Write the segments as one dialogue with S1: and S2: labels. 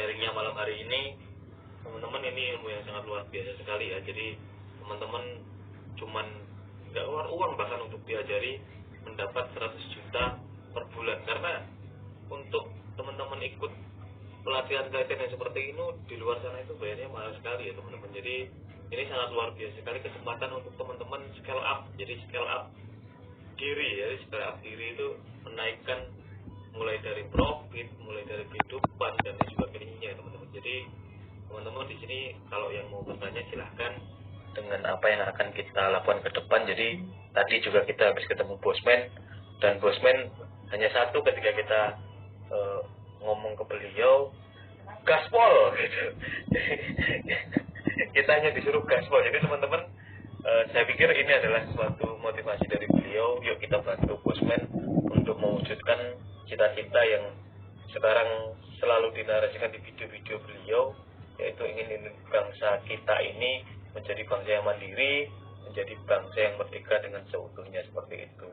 S1: sharingnya malam hari ini. Teman-teman, ini ilmu yang sangat luar biasa sekali ya. Jadi teman-teman cuman nggak keluar uang bahkan untuk diajari mendapat 100 juta per bulan, karena untuk teman-teman ikut pelatihan-pelatihan yang seperti ini di luar sana itu bayarnya mahal sekali ya teman-teman. Jadi ini sangat luar biasa sekali kesempatan untuk teman-teman scale up. Jadi scale up diri ya, scale up diri itu menaikkan mulai dari profit, mulai dari kehidupan dan lain sebagainya ya teman-teman. Jadi teman-teman di sini kalau yang mau bertanya silahkan dengan apa yang akan kita lakukan ke depan. Jadi tadi juga kita habis ketemu Bosman, dan Bosman hanya satu ketika kita ngomong ke beliau, gaspol gitu. Kita hanya disuruh gaspol. Jadi teman-teman, saya pikir ini adalah suatu motivasi dari beliau. Yuk kita bantu Bosman untuk mewujudkan cita-cita yang sekarang selalu dinarasikan di video-video beliau, yaitu ingin bangsa kita ini menjadi bangsa yang mandiri, menjadi bangsa yang merdeka dengan seutuhnya, seperti itu.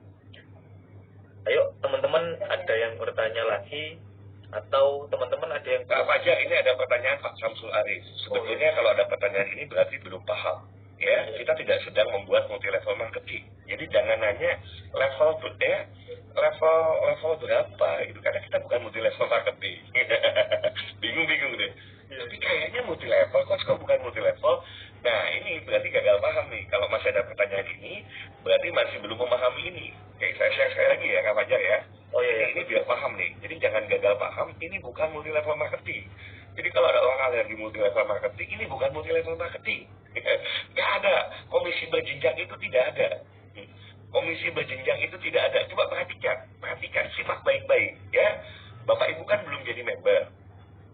S1: Ayo teman-teman, ada yang bertanya lagi atau teman-teman ada yang
S2: Pak Fajar, ini ada pertanyaan Pak Samsul Arif. Sebetulnya kalau ada pertanyaan ini berarti belum paham. Ya, kita tidak sedang membuat multi level marketing. Jadi jangan nanya level berapa gitu, karena kita bukan multi level marketing. Bingung deh. Tapi kayaknya multi level kok bukan multi level. Nah, ini berarti gagal paham nih. Kalau masih ada pertanyaan ini, berarti masih belum memahami ini. Oke, saya share sekali lagi ya Kak Fajar ya.
S1: Oh iya,
S2: ini biar paham nih. Jadi jangan gagal paham, ini bukan multi level marketing. Jadi kalau ada orang alergi multi level marketing, ini bukan multi level marketing. Nggak ada. Komisi berjenjang itu tidak ada. Komisi berjenjang itu tidak ada. Coba perhatikan, simak baik-baik ya. Bapak Ibu kan belum jadi member.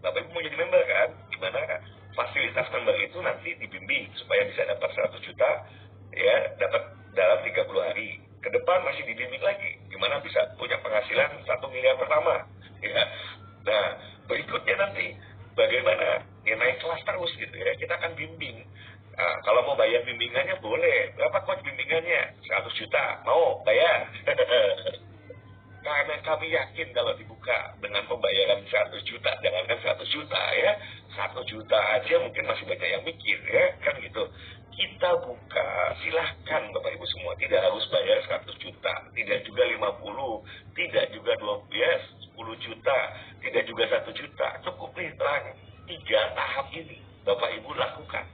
S2: Bapak Ibu mau jadi member kan? Gimana kan? Fasilitas member itu nanti dibimbing supaya bisa dapat 100 juta ya, dapat dalam 30 hari. Ke depan masih dibimbing lagi gimana bisa punya penghasilan 1 miliar pertama ya. Nah, berikutnya nanti bagaimana ya, naik kelas terus gitu ya, kita akan bimbing. Nah, kalau mau bayar bimbingannya boleh. Berapa coach bimbingannya? 100 juta. Mau bayar? Karena kami yakin kalau dibuka dengan pembayaran 100 juta, jangankan 100 juta ya, 1 juta aja mungkin masih banyak yang mikir ya, kan gitu. Kita buka, silahkan Bapak Ibu semua, tidak harus bayar 100 juta, tidak juga 50, tidak juga 20, ya 10 juta, tidak juga 1 juta, cukup nih terang, 3 tahap ini Bapak Ibu lakukan,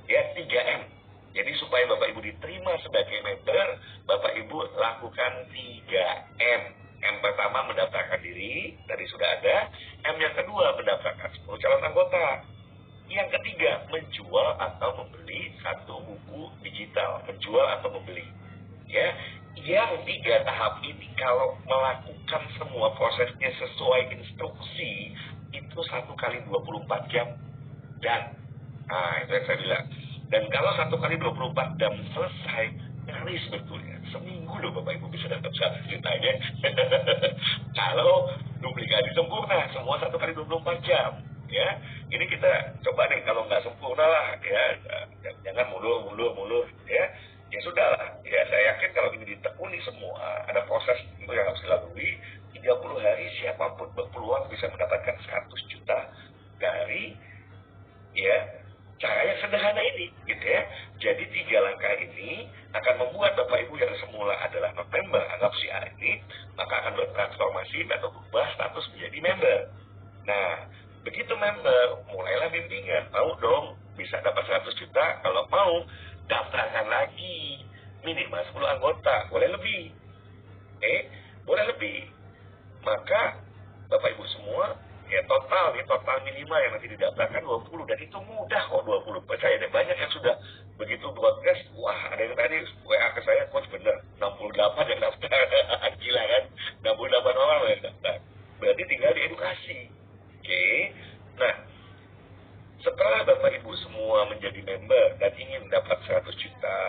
S2: ya 3M. Jadi supaya Bapak Ibu diterima sebagai member, Bapak Ibu lakukan 3M. M pertama mendaftarkan diri, tadi sudah ada. M yang kedua mendaftarkan 10 calon anggota. Yang ketiga menjual atau membeli 1 buku digital, menjual atau membeli. Ya, yang 3 tahap ini kalau melakukan semua prosesnya sesuai instruksi itu 1 kali 24 jam dan, itu yang saya bilang. Dan kalau 1 kali 24 jam selesai, nyaris sebetulnya. Seminggu loh Bapak Ibu bisa dapat 100 juta aja. Kalau duplikasi sempurna, semua 1 kali 24 jam. Ya, ini kita coba deh, kalau nggak sempurna lah, ya, jangan mulur, ya. Ya sudah lah, ya saya yakin kalau ini ditekuni semua, ada proses yang harus dilalui, 30 hari siapapun berpeluang bisa mendapatkan 100 juta dari, ya, cara yang sederhana ini, gitu ya. Jadi 3 langkah ini akan membuat Bapak Ibu yang semula adalah non-member, anggap si A ini, maka akan bertransformasi atau berubah status menjadi member. Nah, begitu member, mulailah bimbingan. Mau dong, bisa dapat 100 juta, kalau mau, daftarkan lagi. Minimal 10 anggota, boleh lebih. Boleh lebih. Maka, Bapak Ibu semua, ya total minimal yang nanti didaftarkan 20, dan itu mudah kok 20. Percaya deh, banyak yang sudah begitu broadcast, wah ada yang tadi WA ke saya, coach bener 68 yang daftar. Gila kan, 68 orang yang daftar. Berarti tinggal diedukasi. Oke. Nah, setelah Bapak Ibu semua menjadi member dan ingin dapat 100 juta,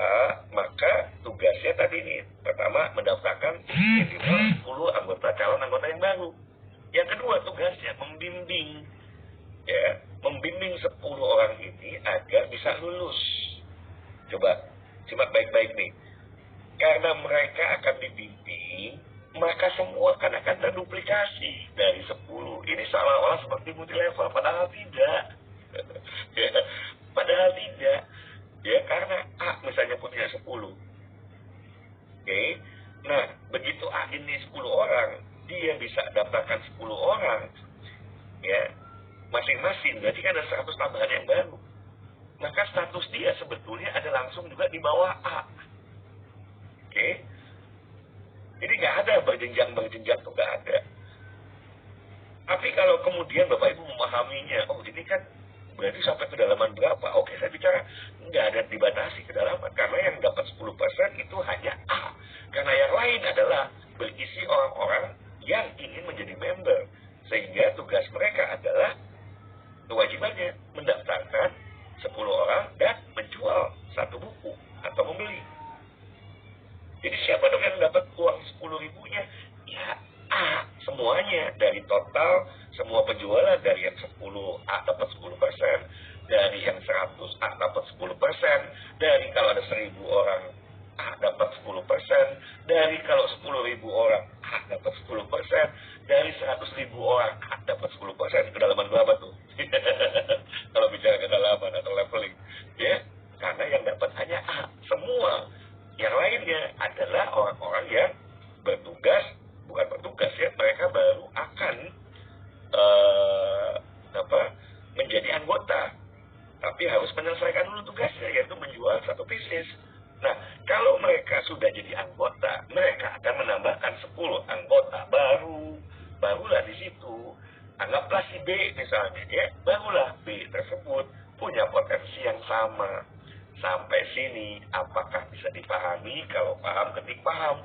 S2: maka tugasnya tadi nih, pertama mendaftarkan minimal 10 calon anggota yang baru. Yang kedua tugasnya membimbing, ya, membimbing 10 orang ini agar bisa lulus. Coba simak baik-baik nih, karena mereka akan dibimbing maka semua akan terduplikasi dari 10. Ini seolah-olah seperti multi level, padahal tidak. Ya, padahal tidak. Ya, karena A misalnya punya 10. Oke. Nah, begitu A ini 10 orang, dia bisa daftarkan 10 orang. Ya, masing-masing, berarti kan ada 100 tambahan yang baru. Maka status dia sebetulnya ada langsung juga di bawah A. Oke. Jadi nggak ada berjenjang tuh nggak ada. Tapi kalau kemudian Bapak Ibu memahaminya, oh ini kan berarti sampai kedalaman berapa? Oke, saya bicara nggak ada dibatasi kedalaman, karena yang dapat 10% itu hanya A. Karena yang lain adalah berisi orang-orang yang ingin menjadi member. Sehingga tugas mereka adalah kewajibannya mendaftarkan 10 orang dan menjual satu buku atau membeli. Jadi siapa dong yang dapat uang 10 ribunya? Ya A semuanya. Dari total semua penjualan, dari yang 10 A dapat 10%, dari yang 100 A dapat 10%, dari kalau ada 1000 orang A dapat 10%, dari kalau 10.000 orang A dapat 10%, dari 100.000 orang A dapat 10%. Kedalaman berapa tuh? Kalau bicara kedalaman atau leveling, ya, karena yang dapat hanya A semua. Yang lainnya adalah orang-orang yang bertugas, bukan bertugas ya, mereka baru akan menjadi anggota, tapi harus menyelesaikan dulu tugasnya, yaitu menjual satu bisnis. Nah, kalau mereka sudah jadi anggota, mereka akan menambahkan 10 anggota barulah di situ. Anggaplah si B misalnya, ya, barulah B tersebut punya potensi yang sama. Sampai sini, apakah bisa dipahami? Kalau paham, ketik paham.